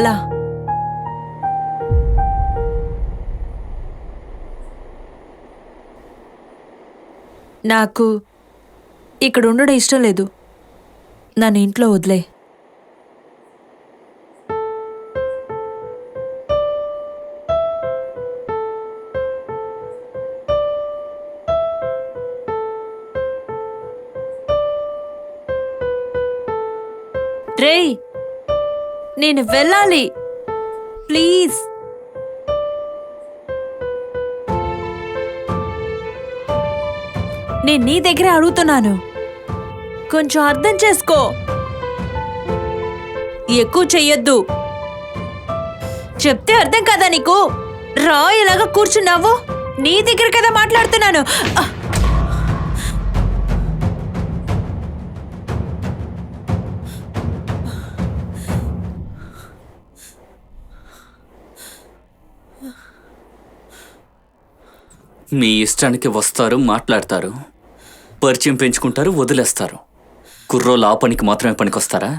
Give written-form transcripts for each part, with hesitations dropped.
చాలా. నాకు ఇక్కడ ఉండడం ఇష్టం లేదు. నన్ను ఇంట్లో వదిలే. రేయ్, నేను వెళ్ళాలి, ప్లీజ్. నేను నీ దగ్గర అడుగుతున్నాను, కొంచెం అర్థం చేసుకో. ఎక్కువ చెయ్యొద్దు. చెప్తే అర్థం కదా నీకు? రా, ఇలాగా కూర్చున్నావు. నీ దగ్గర కదా మాట్లాడుతున్నాను. మీ ఇష్టానికి వస్తారు, మాట్లాడతారు, పరిచయం పెంచుకుంటారు, వదిలేస్తారు. కుర్రోలు ఆ పనికి మాత్రమే పనికొస్తారా?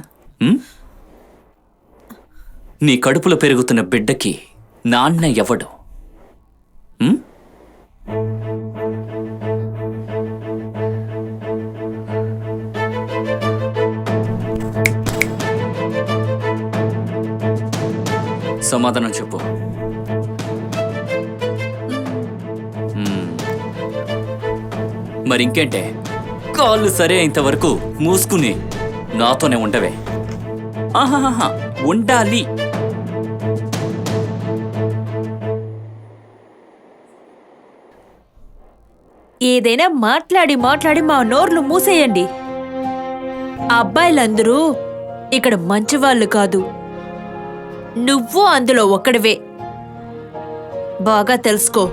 నీ కడుపులో పెరుగుతున్న బిడ్డకి నాన్న ఎవడు? సమాధానం చెప్పు. మరింకేంటే, కాళ్ళు సరే ఇంతవరకు మూసుకుని నాతోనే ఉండవే. ఆహాహా, ఉండాలి. ఏదైనా మాట్లాడి మాట్లాడి మా నోర్లు మూసేయండి. అబ్బాయిలందరూ ఇక్కడ మంచివాళ్ళు కాదు. నువ్వు అందులో ఒక్కడివే. బాగా తెలుసుకో.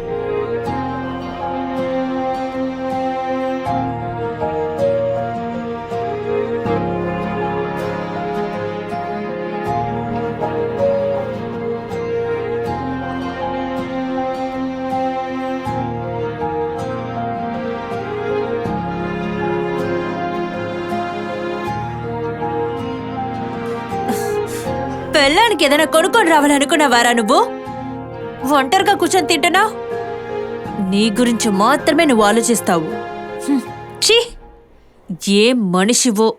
పెళ్ళానికి ఏదైనా కొనుక్కొని రావాలనుకున్నావారా నువ్వు? ఒంటరిగా కూర్చొని తింటున్నావు. నీ గురించి మాత్రమే నువ్వు ఆలోచిస్తావు. ఛీ, ఏ మనిషివో.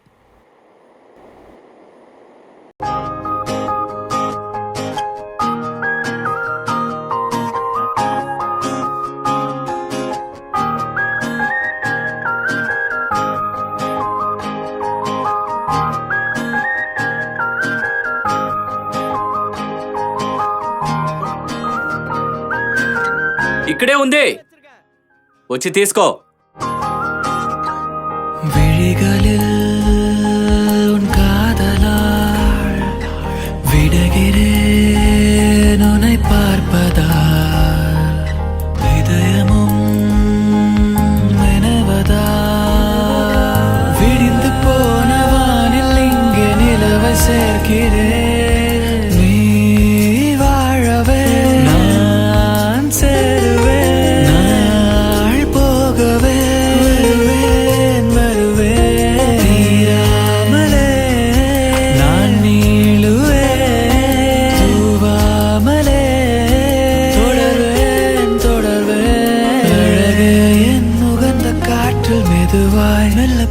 ఇక్కడే ఉంది, వచ్చి తీసుకో.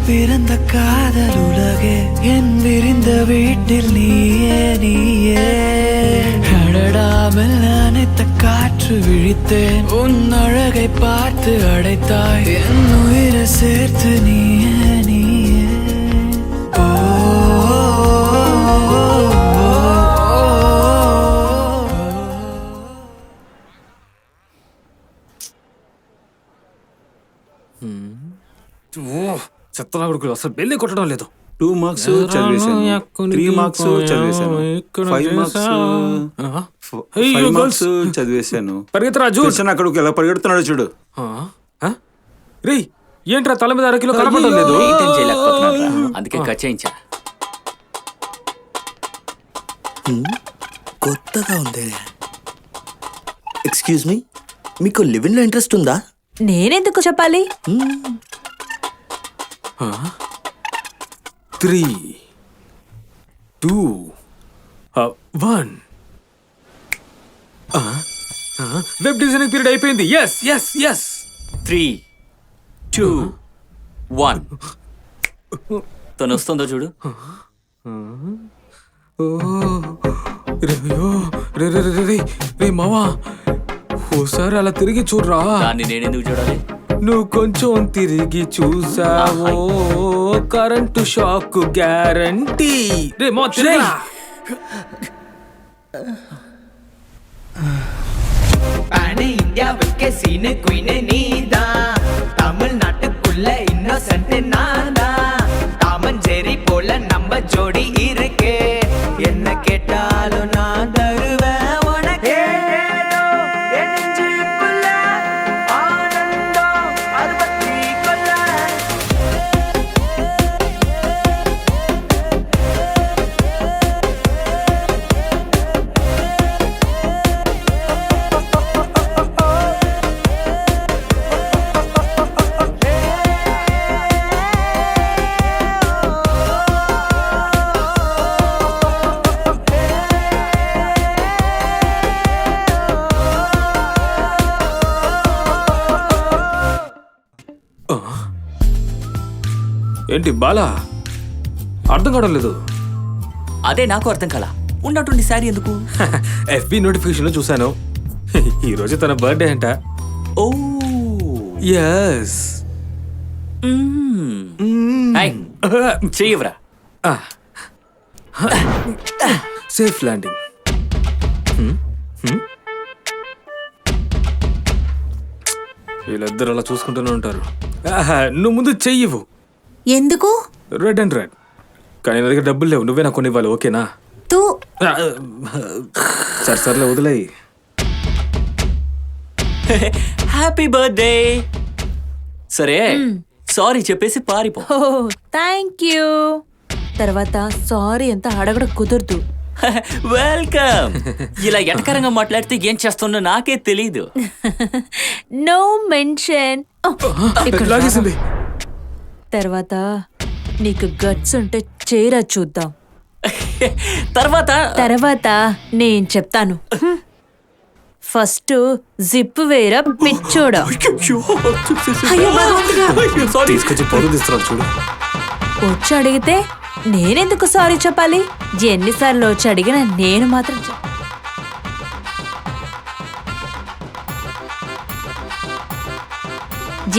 பிறந்த காதல் உலகே என் விரிந்த வீட்டில் நீயே நீயே அடடாமல் நினைத்த காற்று விழித்தேன் உன் அழகை பார்த்து அடைத்தாய் என் உயிரை சேர்த்து நீயே நீயே చెత్తలా కొడుకులు అసలు బెల్లి కొట్టడం లేదు. 2 మార్క్స్ చదివేశాను, 3 మార్క్స్ చదివేశాను, 5 మార్క్స్ చదివేశాను. పరిగెత్తరాజు, అక్కడికి ఎలా పరిగెడుతున్నాడు చూడు. రే, ఏంట్రా తల మీద అరకిలో కనపడడం లేదు. అందుకే కట్ చేయించా. కొత్తగా ఉంది. ఎక్స్క్యూజ్ మీ, మీకు లివ్ ఇన్ లో ఇంట్రెస్ట్ ఉందా? నేనెందుకు చెప్పాలి? 3, 2, 1 వెబ్ డిజైనింగ్ పీరియడ్ అయిపోయింది. Yes yes yes 3, 2, 1. తను వస్తుందో చూడు. రే మావా, ఓసారి అలా తిరిగి చూడరా. దాన్ని నేనెందుకు చూడాలి? నువ్వు కొంచెం తిరిగి చూసావో కరెంటు షాక్ గ్యారంటీ. రే మా తిరిగిరా. இந்தியாவுக்கு சீனு குயினு நீதான், தமிழ்நாட்டுக்குள்ள இன்னோசன்ட் நான்தான். டாமன் ஜெரி போல நம்ம ஜோடி இருக்கு, என்ன கேட்டாலும் நான் தருவேன் உனக்கு. என் நெஞ்சுக்குள்ள ஆனந்தம் அறுபத்தி கொள்ள. ఏంటి బాలా, అర్థం కావడం లేదు. అదే నాకు అర్థం కాల. ఉన్నటువంటి శారీ ఎందుకు? ఎఫ్బి నోటిఫికేషన్ చూసాను. ఈ రోజు తన బర్త్డే అంట. ఓ ఎస్. చెయ్యవరా. Safe landing. వీళ్ళిద్దరు అలా చూసుకుంటూనే ఉంటారు. నువ్వు ముందు చెయ్యవు. ఎందుకు? Red and red. కానీ నా దగ్గర డబ్బులు లేవు, నువ్వే నాకు కొన్ని ఇవ్వాలి, ఓకేనా? తూ సర్లే వదిలేయి. Happy birthday. సరే సారీ చెప్పేసి పారిపో. Thank you. తర్వాత సారీ అంత అడగడం కుదరదు. వెల్కమ్. ఇలా ఎటకరంగా మాట్లాడితే ఏం చేస్తున్నా నాకే తెలీదు. No mention. లాగేసింది. తర్వాత నీకు గట్స్ ఉంటే చేరా చూద్దాం. తర్వాత నేను చెప్తాను. ఫస్ట్ జిప్ వేరా పిచ్చోడా. అయ్యో భగవంతుడా. తీసుకొచ్చి పొరుగు తీస్తున్నాడు చూడు. వచ్చి అడిగితే నేనెందుకు సారీ చెప్పాలి? ఎన్నిసార్లు వచ్చి అడిగినా నేను మాత్రం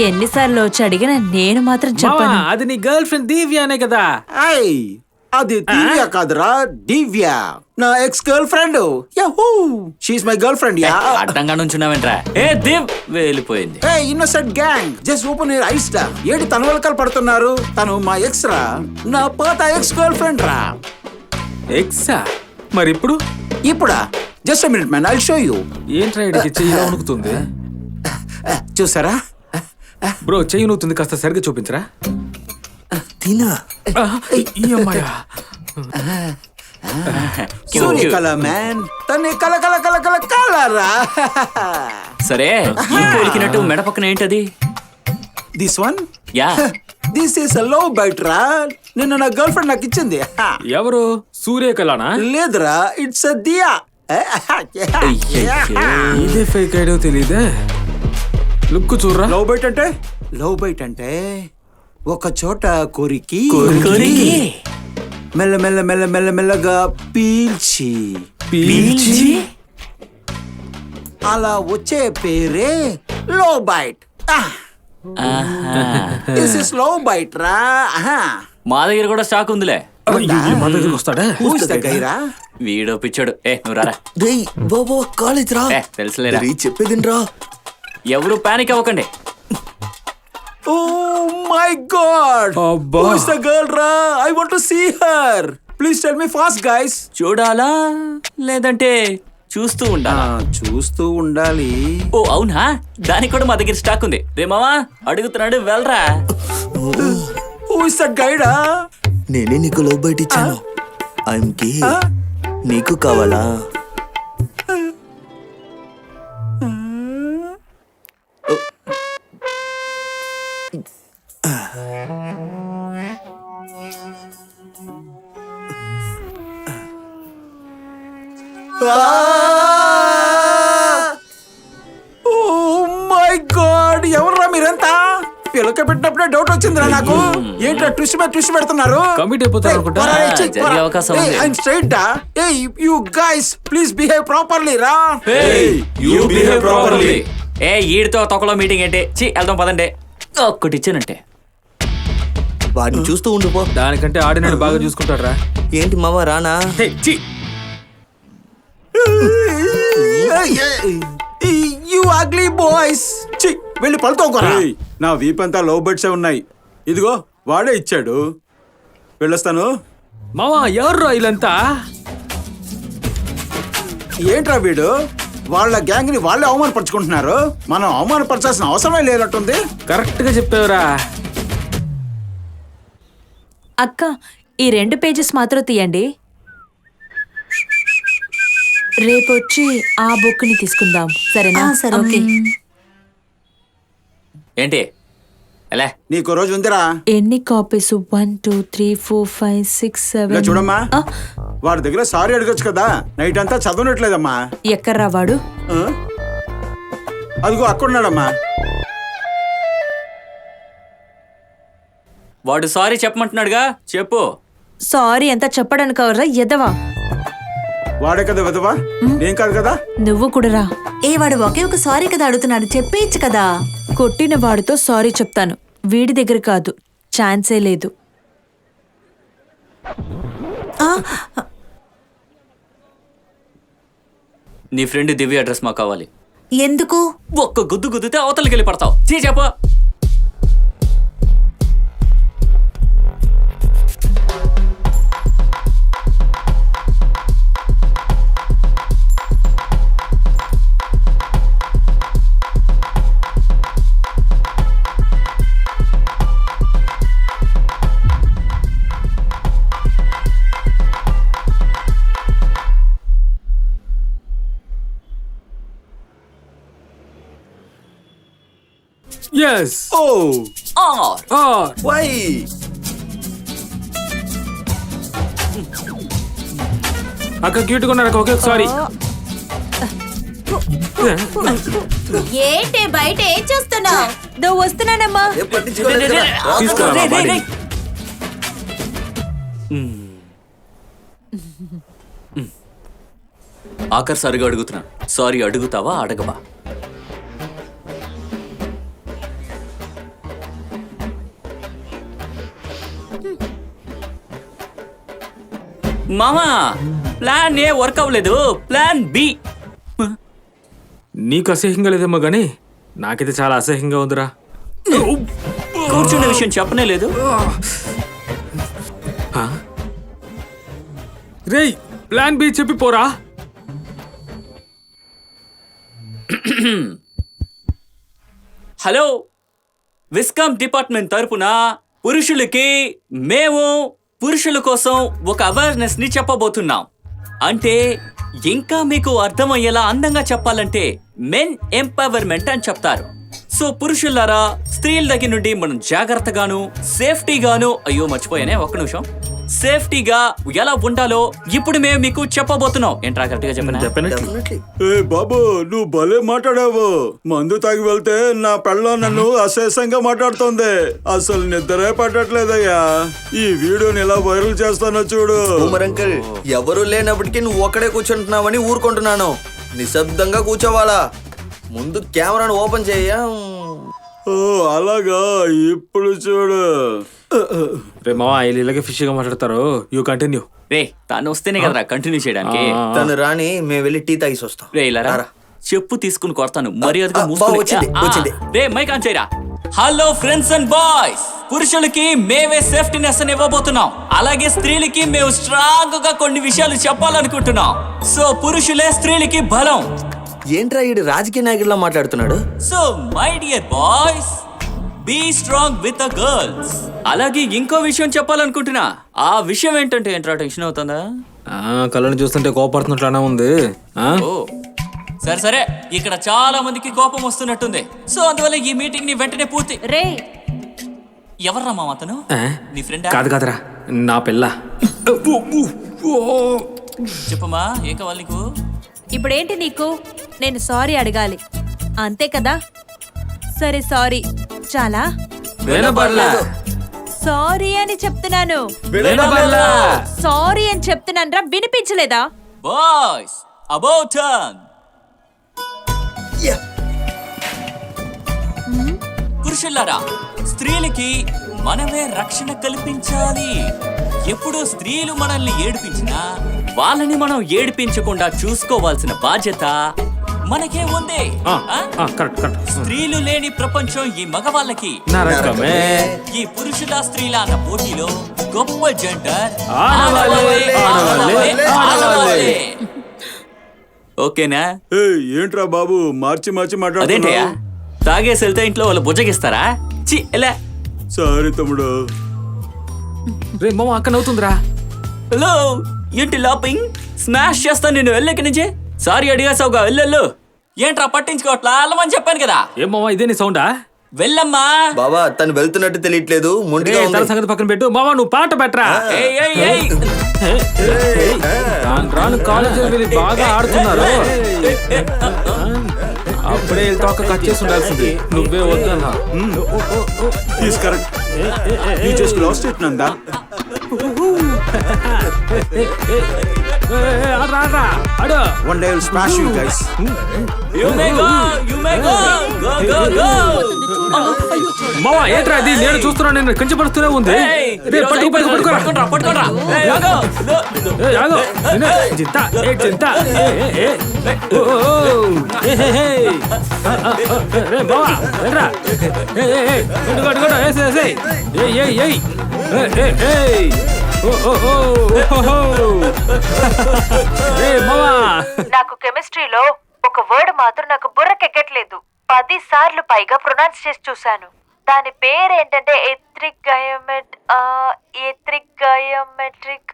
ఎన్నిసార్లు వచ్చి అడిగినా నేను మాత్రం చెప్పాను. అది నీ గర్ల్ ఫ్రెండ్ దివ్యానే కదా. అది దివ్య కాదురా, దివ్య నా ex girlfriend. Yahoo, she's my girlfriend. Yeah, అడ్డంగా నుంచున్నావేంట్రా? ఏ దివ్ వెళ్ళిపోయింది. ఏ innocent gang, just open your eyes రా. ఏడు తన వెలకలు పడుతున్నారు. తను మా ఎక్స్ రా, నా పాత ఎక్స్ గర్ల్ ఫ్రెండ్ రా. ఎక్సా? మరి ఇప్పుడు ఇప్పుడా? Just a minute man, I'll show you. ఏంట్రా ఇడికి చెయ్యి వణుకుతుంది? చూసారా బ్రో, చెయ్యి నూతుంది, కాస్త సరిగ్గా చూపించరా. తినా ఈ అమ్మాయా? సూర్యకళ మ్యాన్, తనే కల కల కల కల కలరా. సరే ఈ కోలికినట్టు మెడ పక్కన ఏంటది? This one, yeah this is a love bite రా. నిన్న నా గర్ల్ ఫ్రెండ్ నాకు ఇచ్చింది. ఎవరు? సూర్యకళనా? లేదురా, ఇట్స్ అ దియా. ఇదే ఫేక్ ఐడియో తెలీదే. లుక్ చూడరా. లవ్ బైట్ అంటే? లవ్ బైట్ అంటే ఒక చోట కొరికి కోరికి మెల్ల మెల్ల మెల్ల మెల్ల మెల్లగా పీల్చి పీల్చి అలా వచ్చే పేరే low bite. This is low bite రా. మా దగ్గర కూడా స్టాక్ ఉందిలే. మన దగ్గరికి వస్తాడా? Who's the guy రా? వీడో పిచ్చాడు. నువ్వు రారా. రేయ్ బాబా, కాలేజ్ రా. తెలుసులేరా. చెప్పేదిరా. ఎవరు పానిక్ అవ్వకండి. Oh my God! అబ్బా. Who is the girl రా? I want to see her. Please tell me fast, guys. చూడాలా లేదంటే చూస్తూ ఉండాలా? చూస్తూ ఉండాలి. ఓ అవునా, దానికి కూడా మా దగ్గర స్టాక్ ఉంది. రే మావా అడుగుతున్నాడు, వెళ్ళరా. Who is that guy రా? నేనే నీకు లవ్ బైట్ ఇచ్చాను. I'm gay. నీకు కావాలా? ఉడకబెట్టినప్పుడే డౌట్ వచ్చిందిరా నాకు. ఏంట్రా ట్విస్ట్ మీద ట్విస్ట్ పెడుతున్నారు? కమిట్ అయిపోతారు అనుకుంటా. జరిగే అవకాశం ఉంది. Straight you guys please behave properly రా. You behave properly. ఏ ఈడితో తొక్కలో మీటింగ్ ఏంటి? వెళ్దాం పదండి. ఒక్కటి ఇచ్చానంటే వాడిని చూస్తూ ఉండిపో. దానికంటే ఆడినాడు బాగా చూసుకుంటాడు రా. ఏంటి మామ రానా? You ugly boys. వెళ్ళి పడుకోరా. నా వీపంతా లవ్ బర్డ్స్ ఉన్నాయి. ఇదిగో వాడే ఇచ్చాడు. వెళ్ళొస్తాను. మావా ఎవరు వీళ్ళంతా? ఏంట్రా వీడు? వాళ్ళ గ్యాంగ్ ని వాళ్ళే అవమానపరుచుకుంటున్నారు. మనం అవమానపరచాల్సిన అవసరమే లేనట్టుంది. కరెక్ట్ గా చెప్పావురా. అక్క ఈ 2 పేజెస్ మాత్రం తీయండి. రేపు వచ్చి ఆ బుక్ ని తీసుకుందాం, సరేనా? సరే, ఓకే. ఏంటి ఎలా? నీకు రోజు ఉందిరా. ఎన్ని కాపీస్? 1 2 3 4 5 6 ఇలా 7. చూడమ్మా, వాడి దగ్గర సారీ అడగొచ్చు కదా. నైట్ అంతా చదవనట్లేదమ్మా. ఎక్కడ్రా వాడు? ఆ? అదిగో అక్కడున్నాడమ్మా. వాడు సారీ చెప్పమంటున్నాడుగా, చెప్పు. సారీ ఎంత చెప్పడానికి కవర్రా ఎదవా. వాడే కదా విధవా, నేను కాదు కదా. నువ్వు కూడా రా. వాడు ఒకే ఒక సారీ కదా అడుగుతున్నాడు, చెప్పేయచ్చు కదా. కొట్టిన వాడితో సారీ చెప్తాను, వీడి దగ్గర కాదు. ఛాన్సే లేదు. నీ ఫ్రెండ్ దివ్య అడ్రస్ మాకు కావాలి. ఎందుకు? ఒక్క గుద్దు గుద్దితే అవతలకి వెళ్ళి పడతావు. చెప్పు. Yes. ఆర్. వై? అక్క క్యూట్ గా ఉన్నారు. Okay sorry. ఏంటి బయట ఏం చేస్తున్నావు? దో వస్తున్నానమ్మా. ఏ పట్టించుకోలేదురా. తీసుకురా బాడీ. ఆఖరి సరిగా అడుగుతున్నా, సారీ అడుగుతావా అడగవా? మామా ప్లాన్ ఏ వర్క్ అవ్వలేదు, ప్లాన్ బి. నీకు అసహ్యంగా లేదేమో గానీ నాకైతే చాలా అసహ్యంగా ఉందిరా. కూర్చున్న విషయం చెప్పనే లేదు. రేయ్ ప్లాన్ బి చెప్పి పోరా. హలో, విస్కామ్ డిపార్ట్మెంట్ తరపున పురుషులకి మేము పురుషుల కోసం ఒక అవేర్నెస్ ని చెప్పబోతున్నాం. అంటే ఇంకా మీకు అర్థమయ్యేలా అందంగా చెప్పాలంటే మెన్ ఎంపవర్మెంట్ అని చెప్తారు. సో పురుషులారా, స్త్రీల దగ్గర నుండి మనం జాగ్రత్తగాను సేఫ్టీగాను, అయ్యో మర్చిపోయానే, ఒక్క నిమిషం, సేఫ్టీగా ఎలా ఉండాలో ఇప్పుడు మేము మీకు చెప్పబోతున్నాం. ఏంట్రా కరెక్ట్ గా చెప్పినా? Definitely. ఏ బాబు, నువ్వు భలే మాట్లాడావు. మందు తాగి వెళ్తే నా పెళ్ళం నన్ను అశేషంగా మాట్లాడుతోంది. అసలు నిద్రే పట్టట్లేదయ్యా. ఈ వీడియోని ఎలా వైరల్ చేస్తానో చూడు. బూమర్ అంకుల్, ఎవరు లేనప్పటికీ నువ్వు ఒక్కడే కూర్చుంటున్నావని ఊరుకుంటున్నాను. నిశ్శబ్దంగా కూర్చోవాలా. ముందు కెమెరాను ఓపెన్ చేయ. ఓ అలాగా, ఇప్పుడు చూడు. రే మావా వీళ్ళు ఇలాగే ఫిష్ గా మాట్లాడతారు. You continue. రే తను వస్తేనే కదరా కంటిన్యూ చేయడానికి. తను రాని మేము వెళ్ళి టీ తాగేసి వస్తాం. రే ఇలారా, చెప్పు తీసుకుని కొడతాను. మర్యాదగా వచ్చింది. రే మైక్ ఆన్ చేయరా. హలో ఫ్రెండ్స్ అండ్ బాయ్స్, పురుషులకి మేమే సేఫ్టీనెస్ అని ఇవ్వబోతున్నాం. అలాగే స్త్రీలకి మేము స్ట్రాంగ్ గా కొన్ని విషయాలు చెప్పాలనుకుంటున్నాం. సో పురుషులే స్త్రీలకి బలం. ఏంట్రా ఈడు రాజకీయ నాయకుడిలా మాట్లాడుతున్నాడు? So my dear boys, be strong with the girls. అలాగే ఇంకో విషయం చెప్పాలనుకుంటున్నా. ఆ విషయం ఏంటంటే, ఏంట్రా టెన్షన్ అవుతుందా? కళ్ళని చూస్తుంటే కోపడుతున్నట్లానే ఉంది. ఓ సరే సరే, ఇక్కడ చాలా మందికి కోపం వస్తున్నట్టుంది. సో అందువల్ల ఈ మీటింగ్ ని వెంటనే పూర్తి. రే ఎవర్రా మామ అతను? నీ ఫ్రెండ్? కాదు కాదురా, నా పిల్ల. చెప్పమ్మా, ఏం కావాలి నీకు? ఇప్పుడేంటి నీకు? నేను సారీ అడగాలి అంతే కదా? సరే సారీ. చాలా వినపడలా. సారీ అని చెప్తున్నాను. వినపడలా. సారీ అని చెప్తున్నాను రా, వినిపించలేదా? Boys about turn. పురుషులారా, స్త్రీలకి మనమే రక్షణ కల్పించాలి. ఎప్పుడు స్త్రీలు మనల్ని ఏడిపించినా వాళ్ళని మనం ఏడిపించకుండా చూసుకోవాల్సిన బాధ్యత మనకే ఉంది. Correct correct. స్త్రీలు లేని ప్రపంచం ఈ మగవాళ్ళకి. నరకమే. ఈ పురుషుల స్త్రీల అన్న పోటీలో గొప్ప జెండర్ ఆడవాళ్ళే, ఆడవాళ్ళే, ఆడవాళ్ళే. ఓకేనా? ఏంట్రా బాబు మార్చి మార్చి అదేంటయ్యా, మాట్లాడుతున్నావు? తాగేసి వెళ్తే ఇంట్లో వాళ్ళు బుజ్జగిస్తారా? చి ఎలా? సారీ తమ్ముడు. రే మామ అక్క నవ్వుతుందిరా. హలో, ఏంటి లాపింగ్? స్మాష్ చేస్తాను నేను, వెళ్ళకి నుంచి. సారీ అడిగేసావుగా, వెళ్ళు. ఏంట్రా పట్టించుకోవట్లా? వెళ్ళమని చెప్పాను కదా. ఏం మామ ఇదే నీ సౌండా? వెళ్ళమ్మా. బాబా తను వెళ్తున్నట్టు తెలియట్లేదు, మొండిగా తన ఉంది. సంగతి పక్కన పెట్టు. మామ నువ్వు పాట పెట్టరా. ఏయ్, ఏయ్, ఏయ్. రాను రాను కాలేజీలో వీళ్ళు బాగా ఆడుతున్నారు. అప్పుడే తోక కట్ చేసి ఉండాల్సింది. నువ్వే వద్దన్నా. Is correct. You just lost it Nanda. అడు One day I will smash you guys. You may go, you may go. Go, go, go. మామ ఏంట్రా ఇది? నేను చూస్తున్నా, నేను కించపడుతూనే ఉంది. ఏయ్, రే, పట్టుకో, పట్టుకో, పట్టుకోరా. పట్టుకోరా. ఏయ్, ఆగు. ఏయ్, ఆగు. నిన్నే, చింత, ఏ చింత. ఓ, ఓ, ఓ. ఏ, హే, హే. రే మామ ఏంట్రా? కొట్టుకో, ఏయ్, ఏయ్. ఏయ్, ఏయ్, ఏయ్. ఏయ్, ఏయ్. ఓ, ఓ, ఓ. ఓహో. రే మామ. నాకు కెమిస్ట్రీలో ఒక వర్డ్ మాత్రం నాకు బుర్రకెక్కట్లేదు. 10 సార్లు పైగా ప్రొనౌన్స్ చేసి చూశాను. దాని పేరేంటంటే ఎథ్రిక్ గయోమెట్రిక్.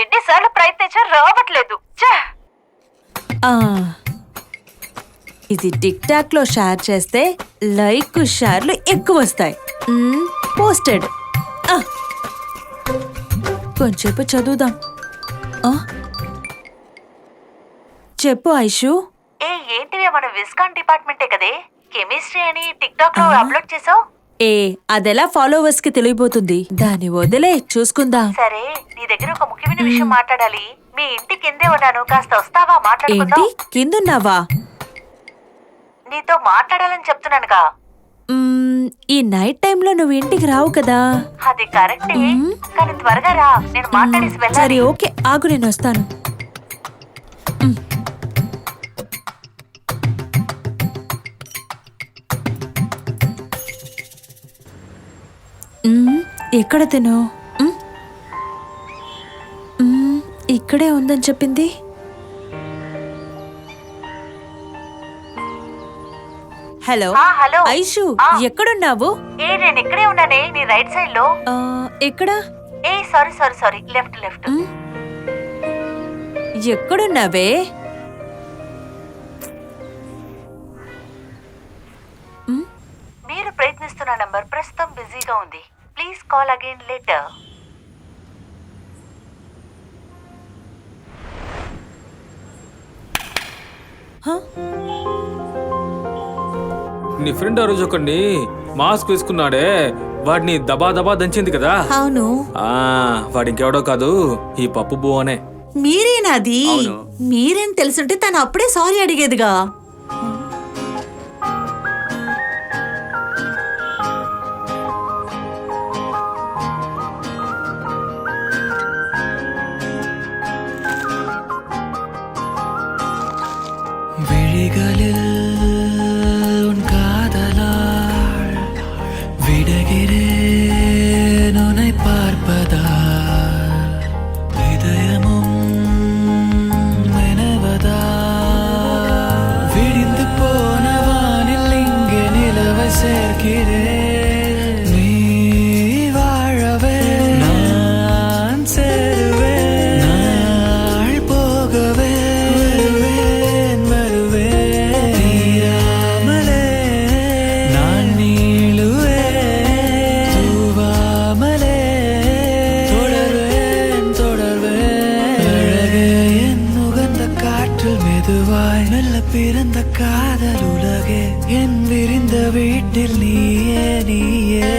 ఎన్నిసార్లు ప్రయత్నించా రావట్లేదు. ఆ, ఇది టిక్ టాక్ లో షేర్ చేస్తే లైక్ షేర్లు ఎక్కువ వస్తాయి. పోస్టెడ్. కొంచెంసేపు చదువుదాం. ఆ, చెప్పు ఐషు. ఏంటివే మన విస్కాన్ డిపార్ట్మెంటే కదే, కెమిస్ట్రీ అని టిక్ టాక్ లో అప్లోడ్ చేసావు. అదెలా ఫాలోవర్స్ కి తెలియబోతుంది? దాన్ని వదిలే, చూసుకుందాం. సరే, నీ దగ్గర ఒక ముఖ్యమైన విషయం మాట్లాడాలి. మీ ఇంటి కిందే ఉన్నాను, కాస్త వస్తావా? ఏంటి, మాట్లాడుకుందాం. కిందున్నావా? నీతో మాట్లాడాలని చెప్తున్నానుగా. ఈ నైట్ టైంలో నువ్వు ఇంటికి రావు కదా. అది కరెక్టే, కానీ త్వరగా రా, నేను మాట్లాడేసి సరే వెళ్ళాలి. ఓకే, ఆగు, నేను వస్తాను. ఎక్కడ తిను? ఇక్కడే ఉందని చెప్పింది. హలో హలో ఐషు, ఎక్కడున్నావు? నేను ఇక్కడే ఉన్నానే, నీ రైట్ సైడ్ లో. ఎక్కడ? Sorry left. ఎక్కడున్నావే? మీరు ప్రయత్నిస్తున్న నంబర్ ప్రస్తుతం బిజీగా ఉంది. Please call again later. నీ ఫ్రెండ్ ఆ రోజు ఒకడిని మాస్క్ వేసుకున్నాడే, వాడిని దబా దబా దంచింది కదా. అవును, వాడి ఇంకెవడో కాదు, ఈ పప్పు బువ్వనే. మీరేనాది? మీరేం తెలుసుంటే తను అప్పుడే సారీ అడిగేదిగా. விழிகளில் உன் காதலால் விடுகிறேன் உன்னை பார்ப்பதால் இதயமும் மெனவதால் விடிந்து போன வானில் இங்கே நிலவை சேர்க்கிறேன். நீ வாழவே நான் சேருவேன், நாள் போகவே மெதுவாய் மெல்ல பிறந்த காதல் உலகே என் விரிந்த வீட்டில் நீயே நீயே